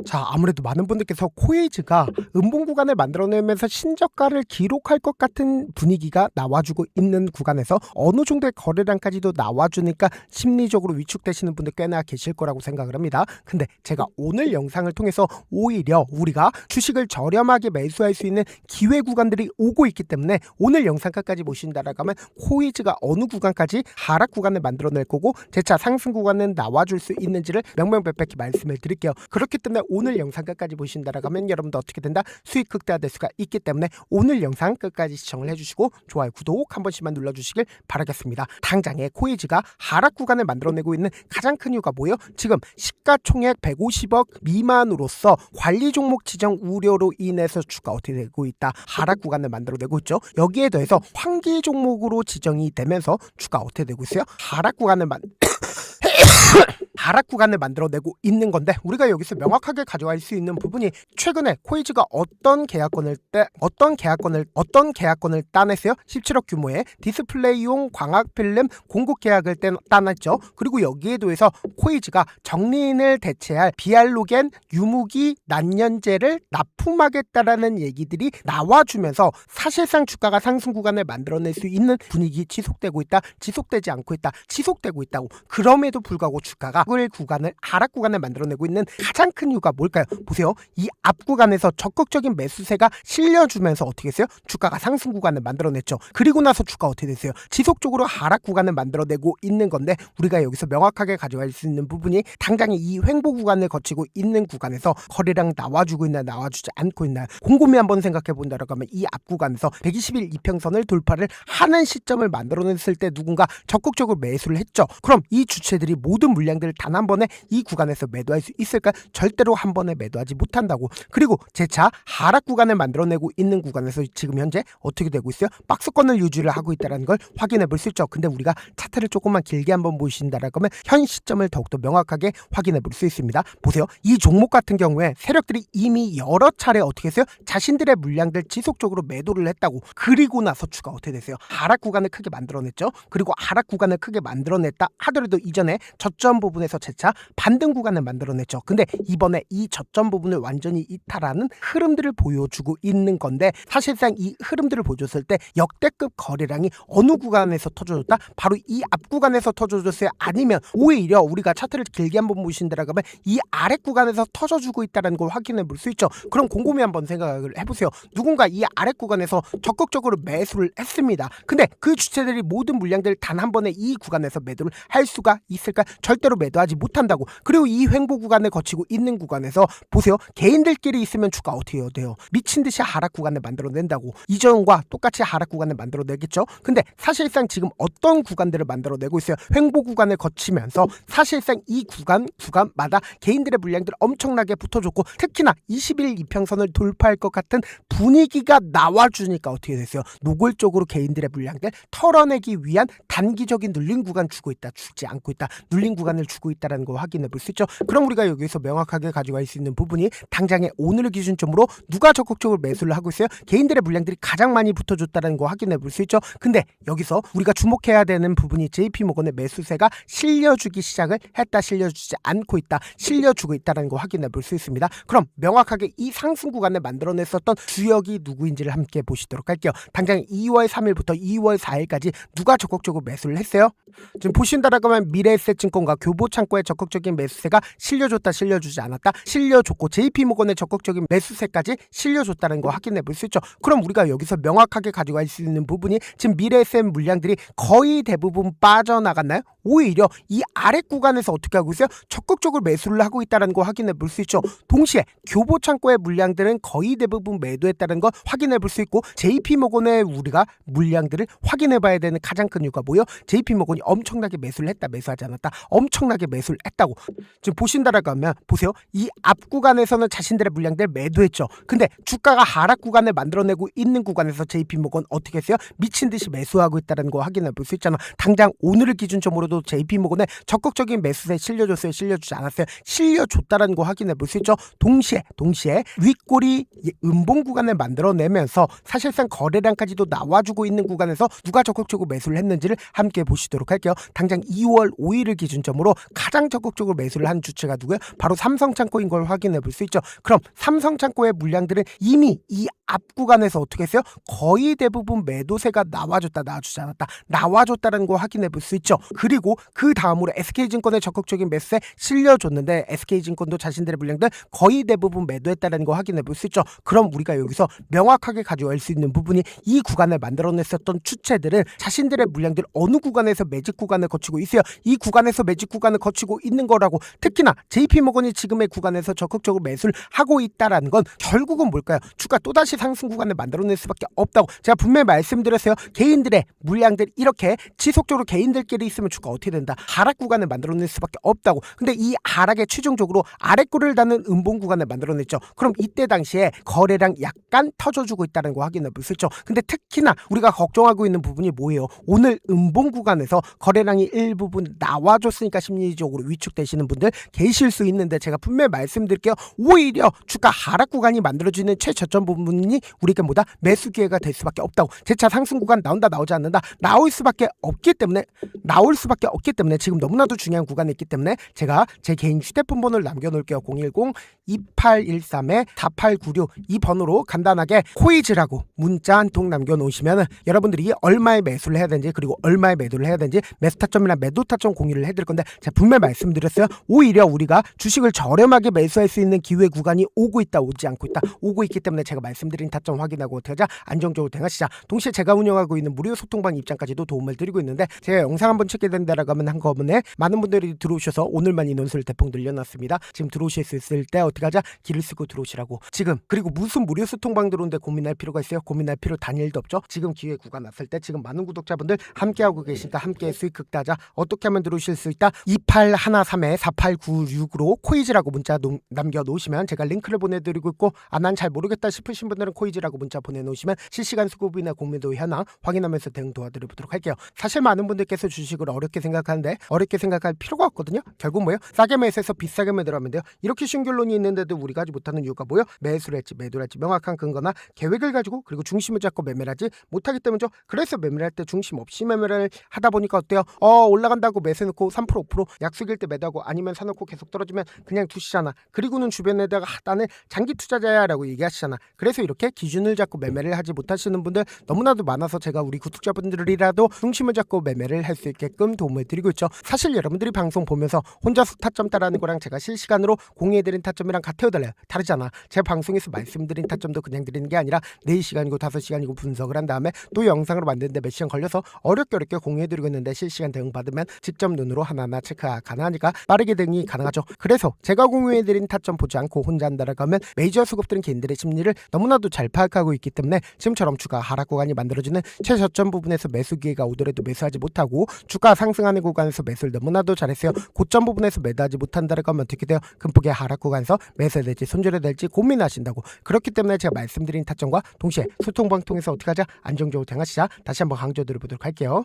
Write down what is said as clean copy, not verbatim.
자, 아무래도 많은 분들께서 코에이즈가 음봉 구간을 만들어내면서 신저가를 기록할 것 같은 분위기가 나와주고 있는 구간에서 어느 정도의 거래량까지도 나와주니까 심리적으로 위축되시는 분들 꽤나 계실 거라고 생각을 합니다. 근데 제가 오늘 영상을 통해서 오히려 우리가 주식을 저렴하게 매수할 수 있는 기회 구간들이 오고 있기 때문에 오늘 영상 끝까지 보신다라고 하면 코에이즈가 어느 구간까지 하락 구간을 만들어낼 거고 재차 상승 구간은 나와줄 수 있는지를 명명백백히 말씀을 드릴게요. 그렇기 때문에 오늘 영상 끝까지 보신다라고 하면 여러분도 어떻게 된다? 수익 극대화될 수가 있기 때문에 오늘 영상 끝까지 시청을 해주시고 좋아요, 구독 한 번씩만 눌러주시길 바라겠습니다. 당장에 코에이즈가 하락 구간을 만들어내고 있는 가장 큰 이유가 뭐예요? 지금 시가총액 150억 미만으로서 관리 종목 지정 우려로 인해서 주가 어떻게 되고 있다? 하락 구간을 만들어내고 있죠. 여기에 더해서 환기 종목으로 지정이 되면서 주가 어떻게 되고 있어요? 하락 구간을 만들어내고 있는 건데 우리가 여기서 명확하게 가져갈 수 있는 부분이 최근에 코에이즈가 어떤 계약권을 따냈어요? 17억 규모의 디스플레이용 광학 필름 공급 계약을 따냈죠. 그리고 여기에 더해서 코에이즈가 정리인을 대체할 비알로겐 유무기 난연제를 납품하겠다라는 얘기들이 나와주면서 사실상 주가가 상승 구간을 만들어낼 수 있는 분위기 지속되고 있다, 지속되지 않고 있다, 지속되고 있다고. 그럼에도 불구하고 주가가 하락 구간을 만들어내고 있는 가장 큰 이유가 뭘까요? 보세요. 이 앞 구간에서 적극적인 매수세가 실려주면서 어떻게 했어요? 주가가 상승 구간을 만들어냈죠. 그리고 나서 주가 어떻게 됐어요? 지속적으로 하락 구간을 만들어내고 있는 건데 우리가 여기서 명확하게 가져갈 수 있는 부분이 당장에 이 횡보 구간을 거치고 있는 구간에서 거래량 나와주고 있나 나와주지 않고 있나 곰곰이 한번 생각해 본다라고 하면 이 앞 구간에서 120일 이평선을 돌파를 하는 시점을 만들어냈을 때 누군가 적극적으로 매수를 했죠. 그럼 이 주체들이 모든 물량들을 단 한 번에 이 구간에서 매도할 수 있을까? 절대로 한 번에 매도하지 못한다고. 그리고 재차 하락 구간을 만들어내고 있는 구간에서 지금 현재 어떻게 되고 있어요? 박스권을 유지를 하고 있다는 걸 확인해 볼 수 있죠. 근데 우리가 차트를 조금만 길게 한번 보신다라고 하면 현 시점을 더욱더 명확하게 확인해 볼 수 있습니다. 보세요. 이 종목 같은 경우에 세력들이 이미 여러 차례 어떻게 했어요? 자신들의 물량들 지속적으로 매도를 했다고. 그리고 나서 주가 어떻게 됐어요? 하락 구간을 크게 만들어냈죠. 그리고 하락 구간을 크게 만들어냈다 하더라도 이전에 저점 부분에서 재차 반등 구간을 만들어냈죠. 근데 이번에 이 저점 부분을 완전히 이탈하는 흐름들을 보여주고 있는 건데 사실상 이 흐름들을 보여줬을 때 역대급 거래량이 어느 구간에서 터져줬다? 바로 이 앞 구간에서 터져줬어요? 아니면 오히려 우리가 차트를 길게 한번 보신다라고 하면 이 아래 구간에서 터져주고 있다는 걸 확인해 볼 수 있죠. 그럼 곰곰이 한번 생각을 해보세요. 누군가 이 아래 구간에서 적극적으로 매수를 했습니다. 근데 그 주체들이 모든 물량들을 단 한 번에 이 구간에서 매도를 할 수가 있을까? 절대로 매도하지 못한다고. 그리고 이 횡보 구간을 거치고 있는 구간에서 보세요. 개인들끼리 있으면 주가 어떻게 해야 돼요? 미친 듯이 하락 구간을 만들어낸다고. 이전과 똑같이 하락 구간을 만들어내겠죠. 근데 사실상 지금 어떤 구간들을 만들어내고 있어요? 횡보 구간을 거치면서 사실상 이 구간마다 개인들의 물량들 엄청나게 붙어줬고 특히나 20일 이평선을 돌파할 것 같은 분위기가 나와주니까 어떻게 됐어요? 노골적으로 개인들의 물량들 털어내기 위한 단기적인 눌린 구간 주고 있다, 주지 않고 있다, 눌린 구간을 주고 있다는 거 확인해 볼 수 있죠. 그럼 우리가 여기서 명확하게 가져갈 수 있는 부분이 당장에 오늘을 기준점으로 누가 적극적으로 매수를 하고 있어요? 개인들의 물량들이 가장 많이 붙어줬다는 거 확인해 볼 수 있죠. 근데 여기서 우리가 주목해야 되는 부분이 JP모건의 매수세가 실려주기 시작을 했다, 실려주지 않고 있다, 실려주고 있다는 거 확인해 볼 수 있습니다. 그럼 명확하게 이 상승 구간을 만들어냈었던 주역이 누구인지를 함께 보시도록 할게요. 당장 2월 3일부터 2월 4일까지 누가 적극적으로 매수를 했어요? 지금 보신다라고 하면 미래에셋증권과 교보창고의 적극적인 매수세가 실려줬다, 실려주지 않았다, 실려줬고 JP모건의 적극적인 매수세까지 실려줬다는 거 확인해 볼 수 있죠. 그럼 우리가 여기서 명확하게 가져갈 수 있는 부분이 지금 미래에셋 물량들이 거의 대부분 빠져나갔나요? 오히려 이 아래 구간에서 어떻게 하고 있어요? 적극적으로 매수를 하고 있다는 거 확인해 볼 수 있죠. 동시에 교보창고의 물량들은 거의 대부분 매도했다는 거 확인해 볼 수 있고 JP모건의 우리가 물량들을 확인해 봐야 되는 가장 큰 이유가 뭐예요? JP모건이 엄청나게 매수를 했다, 매수하지 않았다, 엄청나게 매수를 했다고. 지금 보신다라고 하면 보세요. 이 앞 구간에서는 자신들의 물량들 매도했죠. 근데 주가가 하락 구간을 만들어내고 있는 구간에서 JP모건 어떻게 했어요? 미친 듯이 매수하고 있다는 거 확인해 볼 수 있잖아. 당장 오늘을 기준점으로도 JP모건의 적극적인 매수세 실려줬어요, 실려주지 않았어요? 실려줬다는 거 확인해 볼 수 있죠. 동시에 윗꼬리 음봉 구간을 만들어내면서 사실상 거래량까지도 나와주고 있는 구간에서 누가 적극적으로 매수를 했는지를 함께 보시도록 할게요. 당장 2월 5일을 기준점으로 가장 적극적으로 매수를 한 주체가 누구예요? 바로 삼성창고인 걸 확인해 볼 수 있죠. 그럼 삼성창고의 물량들은 이미 이 앞 구간에서 어떻게 했어요? 거의 대부분 매도세가 나와주지 않았다. 나와줬다는 거 확인해 볼 수 있죠. 그리고 그 다음으로 SK증권의 적극적인 매수세 실려줬는데 SK증권도 자신들의 물량들 거의 대부분 매도했다는 거 확인해 볼 수 있죠. 그럼 우리가 여기서 명확하게 가져올 수 있는 부분이 이 구간을 만들어냈었던 주체들은 자신들의 물량들 어느 구간에서 매직 구간을 거치고 있어요. 이 구간에서 매직 구간을 거치고 있는 거라고. 특히나 JP모건이 지금의 구간에서 적극적으로 매수를 하고 있다라는 건 결국은 뭘까요? 주가 또다시 상승 구간을 만들어낼 수밖에 없다고 제가 분명히 말씀드렸어요. 개인들의 물량들 이렇게 지속적으로 개인들끼리 있으면 주가 어떻게 된다? 하락 구간을 만들어낼 수밖에 없다고. 근데 이 하락에 최종적으로 아래꼬리를 닿는 음봉 구간을 만들어냈죠. 그럼 이때 당시에 거래량 약간 터져주고 있다는 거 확인해 볼 수 있죠. 근데 특히나 우리가 걱정하고 있는 부분이 뭐예요? 오늘 음봉 구간에서 거래량이 일부분 나와줬으니까 심리적으로 위축되시는 분들 계실 수 있는데 제가 분명히 말씀드릴게요. 오히려 주가 하락 구간이 만들어지는 최저점 부분이 우리가 뭐다? 매수 기회가 될 수밖에 없다고. 재차 상승 구간 나온다 나오지 않는다 나올 수밖에 없기 때문에 지금 너무나도 중요한 구간이 있기 때문에 제가 제 개인 휴대폰 번호를 남겨놓을게요. 010-2813-4896 이 번호로 간단하게 코이즈라고 문자 한 통 남겨놓으시면 여러분들이 얼마에 매수를 해야 되는지 그리고 얼마에 매도를 해야 되는지 매수 타점이나 매도 타점 공유를 해드릴 건데 제가 분명히 말씀드렸어요. 오히려 우리가 주식을 저렴하게 매수할 수 있는 기회 구간이 오고 있다 오지 않고 있다 오고 있기 때문에 제가 말씀드린 타점 확인하고 어떻게 하자? 안정적으로 대응하시자. 동시에 제가 운영하고 있는 무료 소통방 입장까지도 도움을 드리고 있는데 제가 영상 한번 찍게 된다라고 하면 한꺼번에 많은 분들이 들어오셔서 오늘만 인원수를 대폭 늘려놨습니다. 지금 들어오실 수 있을 때 어떻게 하자? 길을 쓰고 들어오시라고. 지금 그리고 무슨 무료 소통방 들어오는데 고민할 필요가 있어요? 고민할 필요 단일도 없죠. 지금 기회 구간 왔을 때 지금 많은 구독자분들 함께하고 계시니까 함께 수익 극대하자. 어떻게 하면 들어오실 수 있다? 2813-4896으로 코이즈라고 문자 남겨놓으시면 제가 링크를 보내드리고 있고 난 잘 모르겠다 싶으신 분들은 코이즈라고 문자 보내놓으시면 실시간 수급이나 공매도 현황 확인하면서 대응 도와드려보도록 할게요. 사실 많은 분들께서 주식을 어렵게 생각하는데 어렵게 생각할 필요가 없거든요. 결국 뭐예요? 싸게 매수해서 비싸게 매도하면 돼요. 이렇게 쉬운 결론이 있는데도 우리가 하지 못하는 이유가 뭐예요? 매수를 할지 매도를 할지 명확한 근거나 계획을 가지고 그리고 중심을 잡고 매매를 하지 못하기 때문이죠. 그래서 매매를 할 때 중심 없이 매매를 하다 보니까 어때요? 올라간다고 매수해놓고 3% 5% 약속일 때 매도하고 아니면 사놓고 계속 떨어지면 그냥 두시잖아. 그리고는 주변에다가 나는 장기 투자자야 라고 얘기하시잖아. 그래서 이렇게 기준을 잡고 매매를 하지 못하시는 분들 너무나도 많아서 제가 우리 구독자분들이라도 중심을 잡고 매매를 할 수 있게끔 도움을 드리고 있죠. 사실 여러분들이 방송 보면서 혼자서 타점 따라하는 거랑 제가 실시간으로 공유해드린 타점이랑 같아요 달라요? 다르잖아. 제 방송에서 말씀드린 타점도 그냥 드리는 게 아니라 4시간이고 5시간이고 분석을 한 다음에 또 영상으로 만드는데 몇 시간 걸려서 어렵게 공유해드리고 있는데 실시간 대응 받으면 직접 눈으로 하나하나 체크가 가능하니까 빠르게 대응이 가능하죠. 그래서 제가 공유해드린 타점 보지 않고 혼자 한다라고 하면 메이저 수급들은 개인들의 심리를 너무나도 잘 파악하고 있기 때문에 지금처럼 주가 하락 구간이 만들어지는 최저점 부분에서 매수 기회가 오더라도 매수하지 못하고 주가 상승하는 구간에서 매수를 너무나도 잘했어요. 고점 부분에서 매도하지 못한다라고 하면 어떻게 돼요? 금폭의 하락 구간에서 매수해야 될지 손절해야 될지 고민하신다고. 그렇기 때문에 제가 말씀드린 타점과 동시에 소통방 통해서 어떻게 하자? 안정적으로 대응하시자. 다시 한번 강조드려보도록 할게요.